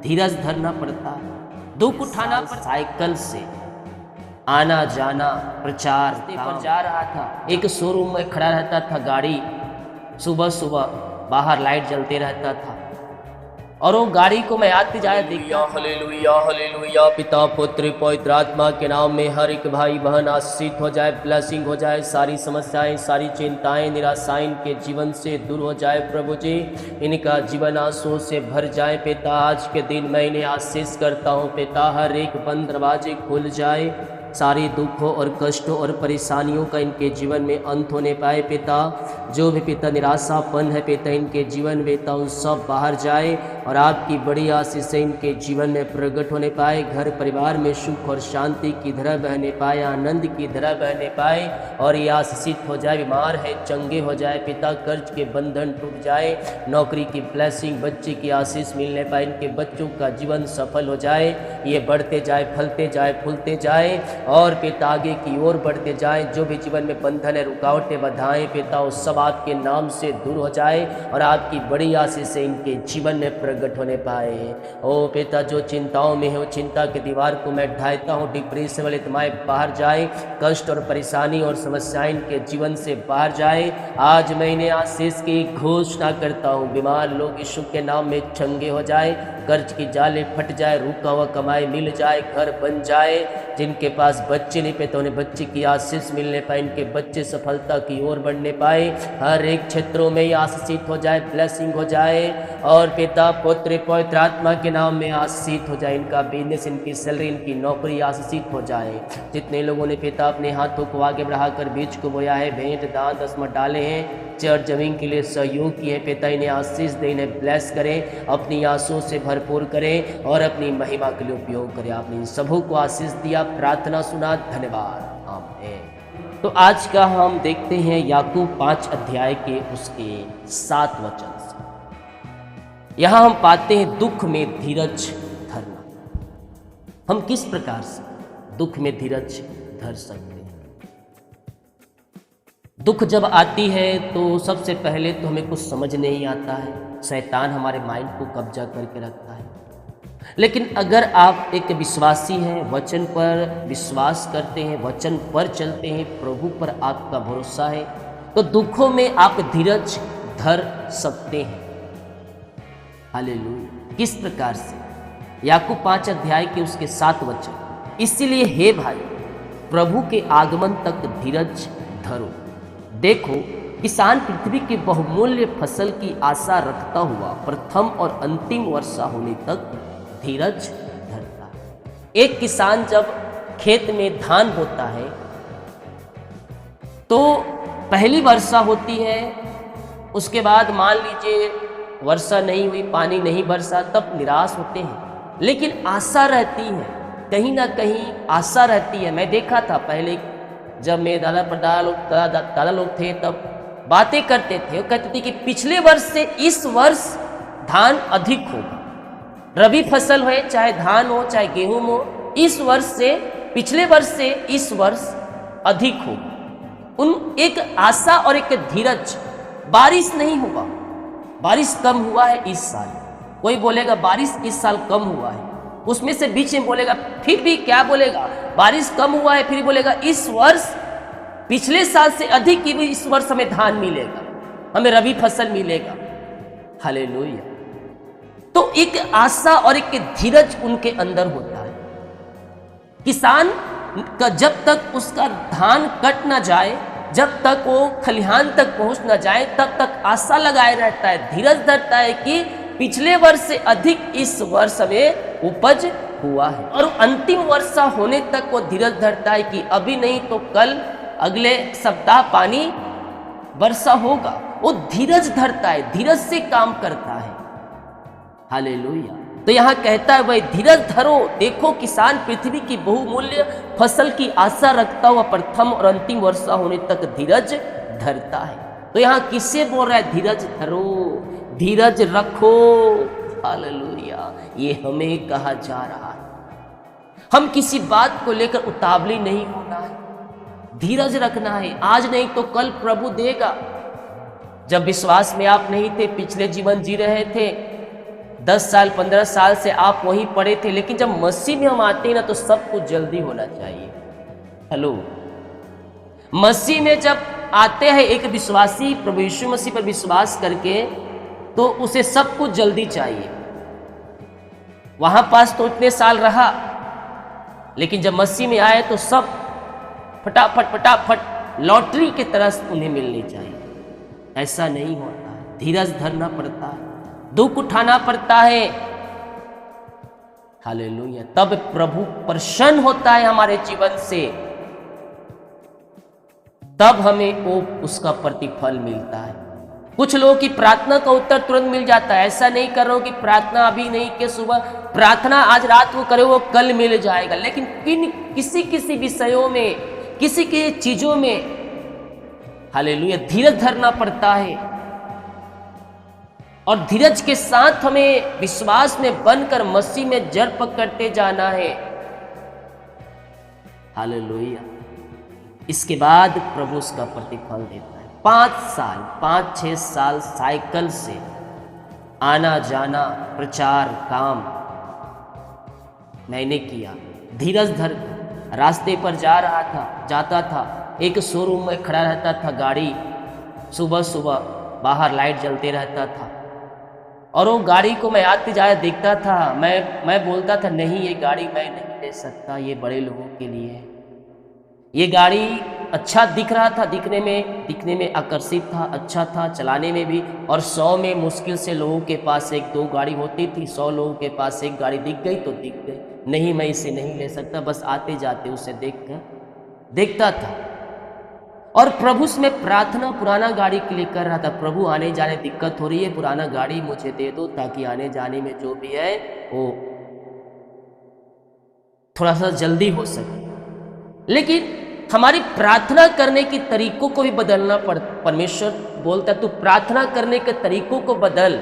धीरज धरना पड़ता है, दुख उठाना पड़ता। साइकिल से आना जाना प्रचार पर जा रहा था, एक शोरूम में खड़ा रहता था गाड़ी, सुबह सुबह बाहर लाइट जलते रहता था और वो गाड़ी को मैं आते जाए देखता। Hallelujah hallelujah. पिता पुत्र पवित्र आत्मा के नाम में हर एक भाई बहन आशीषित हो जाए, ब्लेसिंग हो जाए, सारी समस्याएं सारी चिंताएं निराशाएं इनके जीवन से दूर हो जाए। प्रभु जी इनका जीवन आंसुओं से भर जाए। पिता आज के दिन मैं इन्हें आशीष करता हूँ। पिता हर एक बंद दरवाजे खुल जाए, सारी दुखों और कष्टों और परेशानियों का इनके जीवन में अंत होने पाए। पिता जो भी पिता निराशापन है पिता इनके जीवन में पिता उन सब बाहर जाए और आपकी बड़ी आशीष इनके जीवन में प्रकट होने पाए। घर परिवार में सुख और शांति की धारा बहने पाए, आनंद की धारा बहने पाए और ये आशीषित हो जाए। बीमार है चंगे हो जाए पिता, कर्ज के बंधन टूट जाए, नौकरी की ब्लेसिंग बच्चे की आशीष मिलने पाए, इनके बच्चों का जीवन सफल हो जाए, ये बढ़ते जाए फलते जाए फूलते जाए और पिता आगे की ओर बढ़ते जाए। जो भी जीवन में बंधन है रुकावटें बाधाएं पिता उस सब आपके नाम से दूर हो जाए और आपकी बड़ी आशीष से इनके जीवन में प्रकट होने पाए। ओ पिता जो चिंताओं में है वो चिंता की दीवार को मैं ढाता हूँ, डिप्रेशन वाले तमाम बाहर जाए, कष्ट और परेशानी और समस्याएं इनके जीवन से बाहर जाए। आज मैं इन्हें आशीष की घोषणा करता हूँ। बीमार लोग यीशु के नाम में चंगे हो जाए, कर्ज की जाले फट जाए, रुका हुआ कमाई मिल जाए, घर बन जाए। जिनके पास बच्चे नहीं पे तो उन्हें बच्चे की आशीष मिलने पाए, इनके बच्चे सफलता की ओर बढ़ने पाए, हर एक क्षेत्रों में आशीषित हो जाए, ब्लेसिंग हो जाए और पिता पुत्र पवित्र आत्मा के नाम में आशीषित हो जाए। इनका बिजनेस, इनकी सैलरी, इनकी नौकरी आशीषित हो जाए। जितने लोगों ने पिता अपने हाथों को आगे बढ़ाकर बीज को बोया है, भेंट दान दसमत डाले हैं, चर्च जमीन के लिए सहयोग किए, पिता इन्हें आशीष दे, इन्हें ब्लेस करें, अपनी आंसुओं से भरपूर करें और अपनी महिमा के लिए उपयोग करें। आपने इन सबों को आशीष दिया, प्रार्थना सुना, धन्यवाद, आमीन। तो आज का हम देखते हैं याकूब 5 अध्याय के उसके 7 वचन से। यहां हम पाते हैं दुख में धीरज धरना। हम किस प्रकार से दुख में धीरज धर सकते हैं? दुख जब आती है तो सबसे पहले तो हमें कुछ समझ नहीं आता है, शैतान हमारे माइंड को कब्जा करके रखता है। लेकिन अगर आप एक विश्वासी हैं, वचन पर विश्वास करते हैं, वचन पर चलते हैं, प्रभु पर आपका भरोसा है, तो दुखों में आप धीरज धर सकते हैं। हालेलुया। किस प्रकार से? याकूब 5 अध्याय के उसके 7 वचन। इसीलिए हे भाई प्रभु के आगमन तक धीरज धरो। देखो किसान पृथ्वी की बहुमूल्य फसल की आशा रखता हुआ प्रथम और अंतिम वर्षा होने तक धीरज धरता है। एक किसान जब खेत में धान बोता है तो पहली वर्षा होती है, उसके बाद मान लीजिए वर्षा नहीं हुई, पानी नहीं बरसा, तब निराश होते हैं। लेकिन आशा रहती है, कहीं ना कहीं आशा रहती है। मैं देखा था पहले जब मेरे दादा लोग थे तब बातें करते थे, वो कहते थे कि पिछले वर्ष से इस वर्ष धान अधिक होगा। रबी फसल हो चाहे धान हो चाहे गेहूं हो, इस वर्ष से पिछले वर्ष से इस वर्ष अधिक होगा। उन एक आशा और एक धीरज। बारिश नहीं हुआ, बारिश कम हुआ है इस साल, कोई बोलेगा बारिश इस साल कम हुआ है, उसमें से बीच में बोलेगा, फिर भी क्या बोलेगा, बारिश कम हुआ है, फिर बोलेगा इस वर्ष पिछले साल से अधिक की भी इस वर्ष हमें धान मिलेगा, हमें रबी फसल मिलेगा। हालेलुया। तो एक आशा और एक धीरज उनके अंदर होता है। किसान का जब तक उसका धान कट ना जाए, जब तक वो खलिहान तक पहुंच ना जाए, तब तक आशा लगाए रहता है, धीरज धरता है कि पिछले वर्ष से अधिक इस वर्ष में उपज हुआ है। और अंतिम वर्षा होने तक वो धीरज धरता है कि अभी नहीं तो कल, अगले सप्ताह पानी वर्षा होगा। वो धीरज धरता है, धीरज से काम करता है। हालेलुया। तो यहाँ कहता है भाई धीरज धरो, देखो किसान पृथ्वी की बहुमूल्य फसल की आशा रखता हुआ प्रथम और अंतिम वर्षा होने तक धीरज धरता है। तो यहाँ किससे बोल रहा है? धीरज धरो, धीरज रखो। हालेलुया। ये हमें कहा जा रहा है। हम किसी बात को लेकर उतावली नहीं होना है, धीरज रखना है। आज नहीं तो कल प्रभु देगा। जब विश्वास में आप नहीं थे, पिछले जीवन जी रहे थे, 10 साल 15 साल से आप वहीं पड़े थे, लेकिन जब मसीह में हम आते हैं ना तो सब कुछ जल्दी होना चाहिए। हेलो, मसीह में जब आते हैं एक विश्वासी प्रभु यीशु मसीह पर विश्वास करके, तो उसे सब कुछ जल्दी चाहिए। वहां पास तो इतने साल रहा, लेकिन जब मसीह में आए तो सब फटाफट फटाफट लॉटरी की तरह उन्हें मिलनी चाहिए। ऐसा नहीं होता है, धीरज धरना पड़ता है, दुख उठाना पड़ता है। हालेलुया, तब प्रभु प्रसन्न होता है हमारे जीवन से, तब हमें वो उसका प्रतिफल मिलता है। कुछ लोगों की प्रार्थना का उत्तर तुरंत मिल जाता है। ऐसा नहीं कर रहा हूं कि प्रार्थना अभी नहीं कि सुबह प्रार्थना आज रात को करे वो कल मिल जाएगा, लेकिन किसी किसी विषयों में, किसी की चीजों में हालेलुया धीरज धरना पड़ता है, और धीरज के साथ हमें विश्वास में बनकर मसीह में जड़ पकड़ते जाना है। हालेलुया, इसके बाद प्रभु उसका प्रतिफल देता है। 5-6 साल साइकिल से आना जाना, प्रचार काम मैंने किया। धीरज धर रास्ते पर जाता था, एक शोरूम में खड़ा रहता था गाड़ी, सुबह सुबह बाहर लाइट जलते रहता था, और वो गाड़ी को मैं आते जाए देखता था। मैं बोलता था नहीं, ये गाड़ी मैं नहीं ले सकता, ये बड़े लोगों के लिए है। ये गाड़ी अच्छा दिख रहा था, दिखने में आकर्षित था, अच्छा था चलाने में भी, और 100 में मुश्किल से लोगों के पास 1-2 गाड़ी होती थी। 100 लोगों के पास एक गाड़ी दिख गई तो दिख गई, नहीं मैं इसे नहीं ले सकता, बस आते जाते उसे देखता था। और प्रभु से मैं प्रार्थना पुराना गाड़ी के लिए कर रहा था, प्रभु आने जाने दिक्कत हो रही है, पुराना गाड़ी मुझे दे दो ताकि आने जाने में जो भी है वो थोड़ा सा जल्दी हो सके। लेकिन हमारी प्रार्थना करने के तरीकों को भी बदलना पड़ता। परमेश्वर बोलता तू प्रार्थना करने के तरीकों को बदल।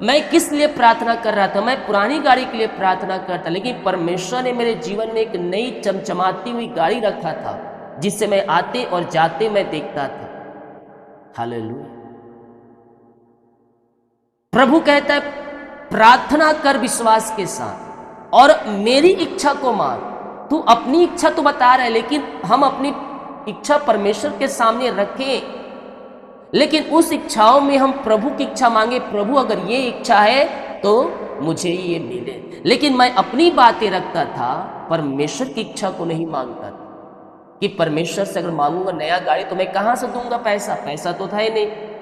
मैं किस लिए प्रार्थना कर रहा था? मैं पुरानी गाड़ी के लिए प्रार्थना करता, लेकिन परमेश्वर ने मेरे जीवन में एक नई चमचमाती हुई गाड़ी रखा था, जिससे मैं आते और जाते मैं देखता था। हालेलुया। प्रभु कहता है प्रार्थना कर विश्वास के साथ, और मेरी इच्छा को मांग। तू अपनी इच्छा तो बता रहा है, लेकिन हम अपनी इच्छा परमेश्वर के सामने रखें, लेकिन उस इच्छाओं में हम प्रभु की इच्छा मांगे। प्रभु अगर ये इच्छा है तो मुझे ये मिले, लेकिन मैं अपनी बातें रखता था, परमेश्वर की इच्छा को नहीं मांगता था कि परमेश्वर से अगर मांगूंगा नया गाड़ी तो मैं कहां से दूंगा पैसा तो था ही नहीं।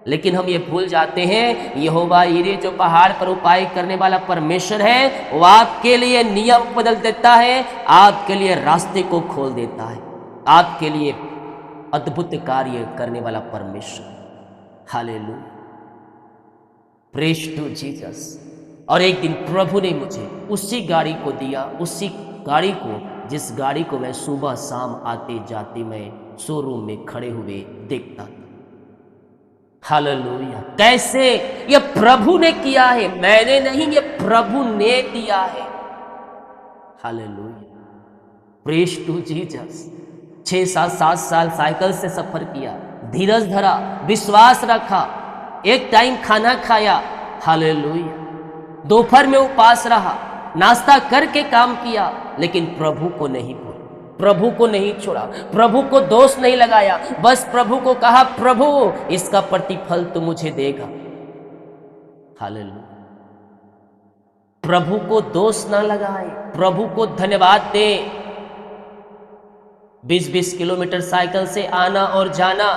लेकिन हम ये भूल जाते हैं यहोवा यीरे जो पहाड़ पर उपाय करने वाला परमेश्वर है, वो आपके लिए नियम बदल देता है, आपके लिए रास्ते को खोल देता है, आपके लिए अद्भुत कार्य करने वाला परमेश्वर। Hallelujah, praise to Jesus. और एक दिन प्रभु ने मुझे उसी गाड़ी को दिया, उसी गाड़ी को जिस गाड़ी को मैं सुबह शाम आते जाते मैं शोरूम में खड़े हुए देखता था। हालेलुया। कैसे? ये प्रभु ने किया है, मैंने नहीं, ये प्रभु ने दिया है। Hallelujah, praise to Jesus. 6-7 साल साइकिल से सफर किया, धीरज धरा, विश्वास रखा, एक टाइम खाना खाया। हालेलुया। दोपहर में उपवास रहा, नाश्ता करके काम किया, लेकिन प्रभु को नहीं भूला, प्रभु को नहीं छोड़ा, प्रभु को दोष नहीं लगाया, बस प्रभु को कहा प्रभु इसका प्रतिफल तो मुझे देगा। हालेलुया। प्रभु को दोष ना लगाए, प्रभु को धन्यवाद दे। 20-20 किलोमीटर साइकिल से आना और जाना,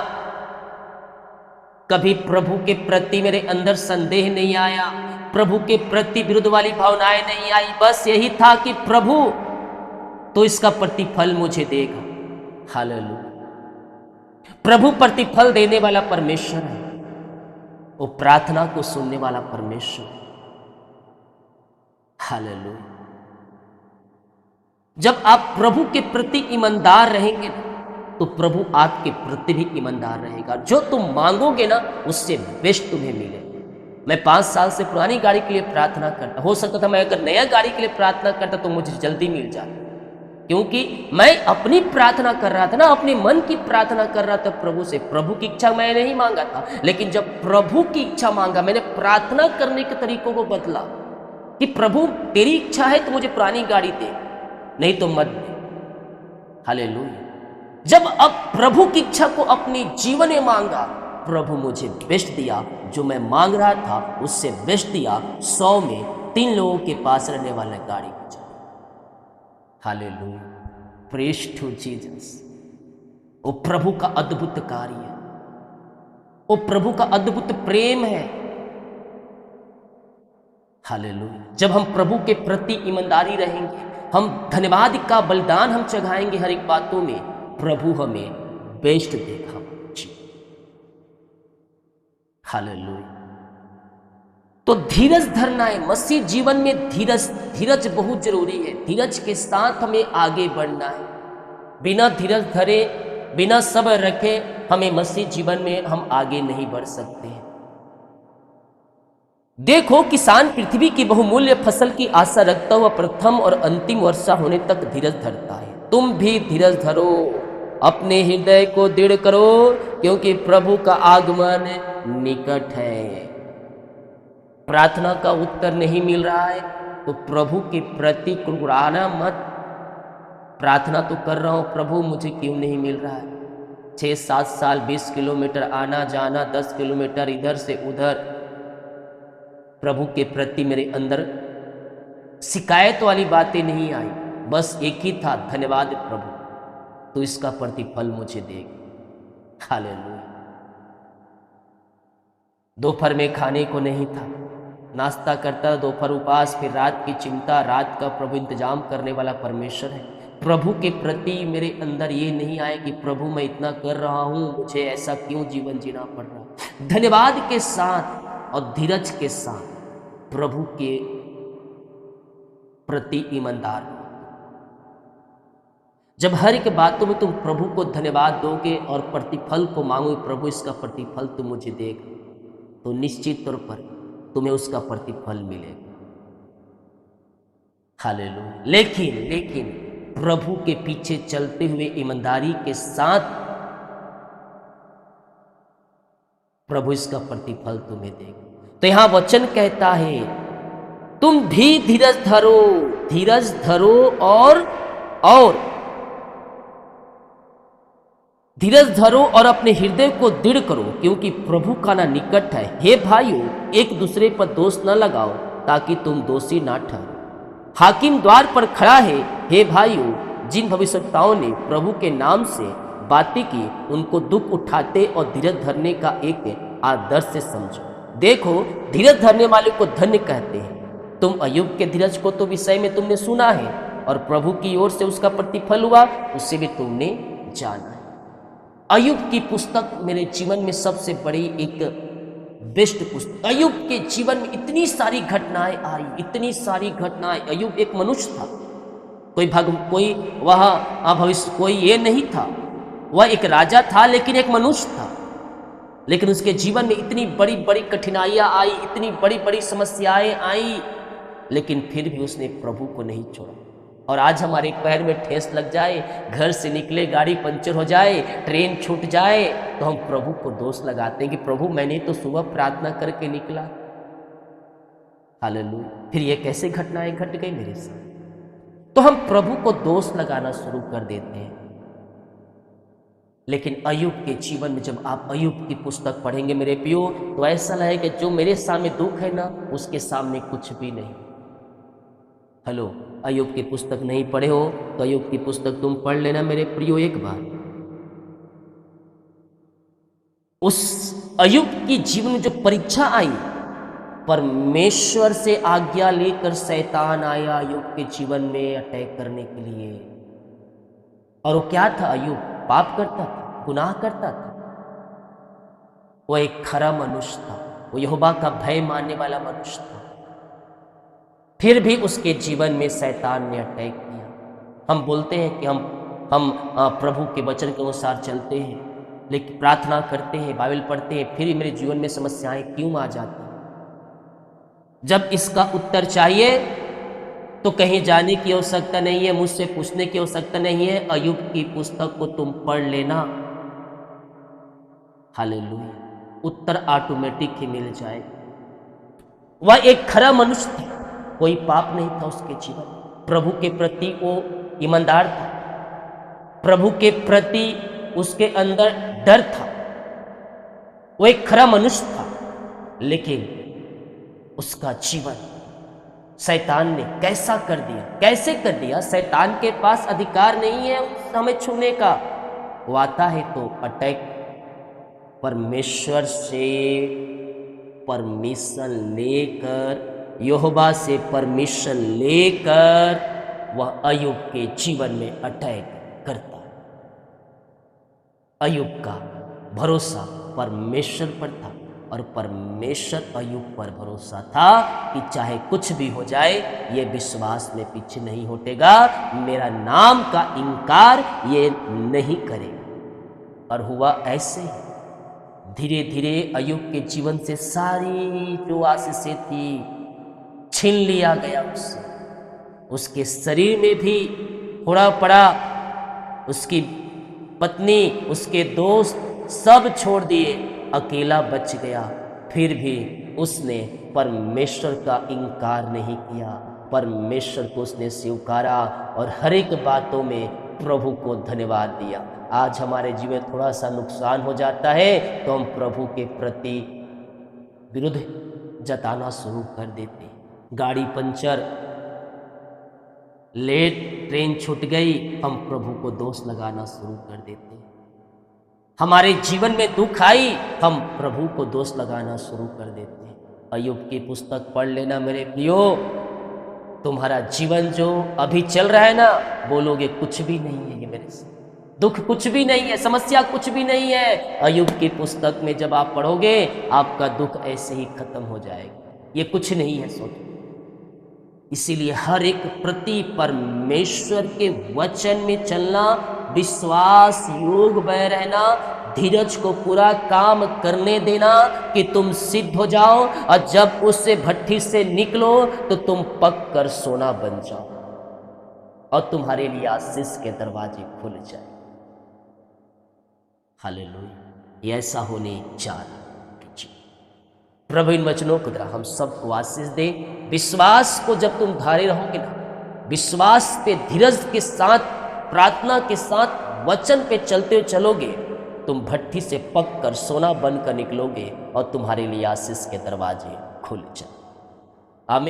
कभी प्रभु के प्रति मेरे अंदर संदेह नहीं आया, प्रभु के प्रति विरुद्ध वाली भावनाएं नहीं आई। बस यही था कि प्रभु तो इसका प्रतिफल मुझे देगा। हालेलुया। प्रभु प्रतिफल देने वाला परमेश्वर है, वो प्रार्थना को सुनने वाला परमेश्वर। हालेलुया। जब आप प्रभु के प्रति ईमानदार रहेंगे तो प्रभु आपके प्रति भी ईमानदार रहेगा। जो तुम मांगोगे ना उससे बेस्ट तुम्हें मिले। मैं 5 साल से पुरानी गाड़ी के लिए प्रार्थना करता, हो सकता था मैं अगर नया गाड़ी के लिए प्रार्थना करता तो मुझे जल्दी मिल जाता, क्योंकि मैं अपनी प्रार्थना कर रहा था ना, अपने मन की प्रार्थना कर रहा था प्रभु से। प्रभु की इच्छा मैं नहीं मांगा था, लेकिन जब प्रभु की इच्छा मांगा, मैंने प्रार्थना करने के तरीकों को बदला कि प्रभु तेरी इच्छा है तो मुझे पुरानी गाड़ी दे, नहीं तो मत दे। हालेलुया। जब अब प्रभु की इच्छा को अपने जीवन में मांगा, प्रभु मुझे बेस्ट दिया। जो मैं मांग रहा था उससे बेस्ट दिया। 100 में 3 लोगों के पास रहने वाला गाड़ी को चला। Hallelujah, praise to Jesus. वो प्रभु का अद्भुत कार्य है, वो प्रभु का अद्भुत प्रेम है। हालेलुया। जब हम प्रभु के प्रति ईमानदारी रहेंगे, हम धन्यवाद का बलिदान हम चढ़ाएंगे हर एक बातों में, प्रभु हमें बेस्ट देगा। हालेलुया। तो धीरज धरना है मसीह जीवन में। धीरज बहुत जरूरी है। धीरज के साथ हमें आगे बढ़ना है। बिना धीरज धरे, बिना सब्र रखे हमें मसीह जीवन में हम आगे नहीं बढ़ सकते हैं। देखो, किसान पृथ्वी की बहुमूल्य फसल की आशा रखता हुआ प्रथम और अंतिम वर्षा होने तक धीरज धरता है। तुम भी धीरज धरो, अपने हृदय को दृढ़ करो, क्योंकि प्रभु का आगमन निकट है। प्रार्थना का उत्तर नहीं मिल रहा है तो प्रभु के प्रति कुड़कुड़ाना मत। प्रार्थना तो कर रहा हूं, प्रभु मुझे क्यों नहीं मिल रहा है। 6-7 साल 20 किलोमीटर आना जाना, 10 किलोमीटर इधर से उधर। प्रभु के प्रति मेरे अंदर शिकायत वाली बातें नहीं आई, बस एक ही था, धन्यवाद प्रभु, तो इसका प्रतिफल मुझे देगा। हालेलुया। दोपहर में खाने को नहीं था, नाश्ता करता, दोपहर उपास, फिर रात की चिंता। रात का प्रभु इंतजाम करने वाला परमेश्वर है। प्रभु के प्रति मेरे अंदर ये नहीं आया कि प्रभु मैं इतना कर रहा हूँ, मुझे ऐसा क्यों जीवन जीना पड़ रहा। धन्यवाद के साथ और धीरज के साथ प्रभु के प्रति ईमानदार। जब हर एक बातों में तुम प्रभु को धन्यवाद दोगे और प्रतिफल को मांगोगे, प्रभु इसका प्रतिफल तुम मुझे देगा, तो निश्चित तौर पर तुम्हें उसका प्रतिफल मिलेगा। हालेलुया। लेकिन प्रभु के पीछे चलते हुए ईमानदारी के साथ प्रभु इसका प्रतिफल तुम्हें देगा। तो यहां वचन कहता है, तुम भी धीरज धरो और धीरज धरो और अपने हृदय को दृढ़ करो, क्योंकि प्रभु का ना निकट है। हे भाइयों, एक दूसरे पर दोष न लगाओ, ताकि तुम दोषी ना ठहरो। हाकिम द्वार पर खड़ा है। हे भाइयों, जिन भविष्यवक्ताओं ने प्रभु के नाम से बातें की, उनको दुख उठाते और धीरज धरने का एक आदर्श से समझो। देखो, धीरज धरने वाले को धन्य कहते हैं। तुम अय्यूब के धीरज को तो विषय में तुमने सुना है, और प्रभु की ओर से उसका प्रतिफल हुआ, उससे भी तुमने जाना है। अय्यूब की पुस्तक मेरे जीवन में सबसे बड़ी एक बेस्ट पुस्तक। अय्यूब के जीवन में इतनी सारी घटनाएं आई, इतनी सारी घटनाएं। अय्यूब एक मनुष्य था, कोई भविष्य कोई ये नहीं था। वह एक राजा था, लेकिन एक मनुष्य था। लेकिन उसके जीवन में इतनी बड़ी बड़ी कठिनाइयां आई, इतनी बड़ी बड़ी समस्याएं आई, लेकिन फिर भी उसने प्रभु को नहीं छोड़ा। और आज हमारे पैर में ठेस लग जाए, घर से निकले गाड़ी पंचर हो जाए, ट्रेन छूट जाए, तो हम प्रभु को दोष लगाते हैं कि प्रभु मैंने तो सुबह प्रार्थना करके निकला। हालेलुया। फिर ये कैसे घटनाएं घट गई मेरे साथ। तो हम प्रभु को दोष लगाना शुरू कर देते हैं। लेकिन अय्यूब के जीवन में जब आप अय्यूब की पुस्तक पढ़ेंगे मेरे प्रियो, तो ऐसा लगेगा कि जो मेरे सामने दुख है ना, उसके सामने कुछ भी नहीं। हेलो, अय्यूब की पुस्तक नहीं पढ़े हो तो अय्यूब की पुस्तक तुम पढ़ लेना मेरे प्रियो एक बार। उस अय्यूब की जीवन में जो परीक्षा आई, परमेश्वर से आज्ञा लेकर शैतान आया अय्यूब के जीवन में अटैक करने के लिए। और वो क्या था? अय्यूब पाप करता था, गुनाह करता था। वो एक खरा मनुष्य था, वो यहोवा का भय मानने वाला मनुष्य था। फिर भी उसके जीवन में शैतान ने अटैक किया। हम बोलते हैं कि हम प्रभु के वचन के अनुसार चलते हैं, लेकिन प्रार्थना करते हैं, बाइबल पढ़ते हैं, फिर मेरे जीवन में समस्याएं क्यों आ जाती हैं? जब इसका उत्तर चाहिए तो कहीं जाने की आवश्यकता नहीं है, मुझसे पूछने की आवश्यकता नहीं है। अय्यूब की पुस्तक को तुम पढ़ लेना, हालेलुया, उत्तर ऑटोमेटिक ही मिल जाए। वह एक खरा मनुष्य था, कोई पाप नहीं था उसके जीवन में। प्रभु के प्रति वो ईमानदार था, प्रभु के प्रति उसके अंदर डर था, वो एक खरा मनुष्य था। लेकिन उसका जीवन शैतान ने कैसा कर दिया, कैसे कर दिया। शैतान के पास अधिकार नहीं है हमें छूने का। वो आता है तो अटैक, परमेश्वर से परमिशन लेकर, यहोवा से परमिशन लेकर वह अय्यूब के जीवन में अटैक करता है। अय्यूब का भरोसा परमेश्वर पर था और परमेश्वर अय्यूब पर भरोसा था कि चाहे कुछ भी हो जाए, ये विश्वास में पीछे नहीं हटेगा, मेरा नाम का इनकार ये नहीं करेगा। और हुआ ऐसे ही। धीरे धीरे अय्यूब के जीवन से सारी जो आशीषें थी छीन लिया गया उससे। उसके शरीर में भी थोड़ा पड़ा, उसकी पत्नी, उसके दोस्त सब छोड़ दिए, अकेला बच गया। फिर भी उसने परमेश्वर का इनकार नहीं किया, परमेश्वर को उसने स्वीकारा और हर एक बातों में प्रभु को धन्यवाद दिया। आज हमारे जीवन में थोड़ा सा नुकसान हो जाता है तो हम प्रभु के प्रति विरुद्ध जताना शुरू कर देते हैं। गाड़ी पंचर, लेट ट्रेन छूट गई, हम प्रभु को दोष लगाना शुरू कर देते हैं। हमारे जीवन में दुख आई, हम प्रभु को दोष लगाना शुरू कर देते हैं। अय्यूब की पुस्तक पढ़ लेना मेरे प्रियो, तुम्हारा जीवन जो अभी चल रहा है ना, बोलोगे कुछ भी नहीं है ये मेरे से, दुख कुछ भी नहीं है, समस्या कुछ भी नहीं है। अय्यूब की पुस्तक में जब आप पढ़ोगे, आपका दुख ऐसे ही खत्म हो जाएगा, ये कुछ नहीं है, सोचो। इसीलिए हर एक प्रति परमेश्वर के वचन में चलना, विश्वास योग बह रहना, धीरज को पूरा काम करने देना कि तुम सिद्ध हो जाओ, और जब उससे भट्ठी से निकलो तो तुम पक कर सोना बन जाओ और तुम्हारे लिए आशीष के दरवाजे खुल जाए। हालेलुया, ऐसा होने जा रहा है। प्रभु इन वचनों को द्वारा हम सबको आशीष दे। विश्वास को जब तुम धारे रहोगे ना, विश्वास पे धीरज के साथ, प्रार्थना के साथ, वचन पे चलते हुए चलोगे, तुम भट्ठी से पक कर सोना बनकर निकलोगे और तुम्हारे लिए आशीष के दरवाजे खुल जाए। आमीन।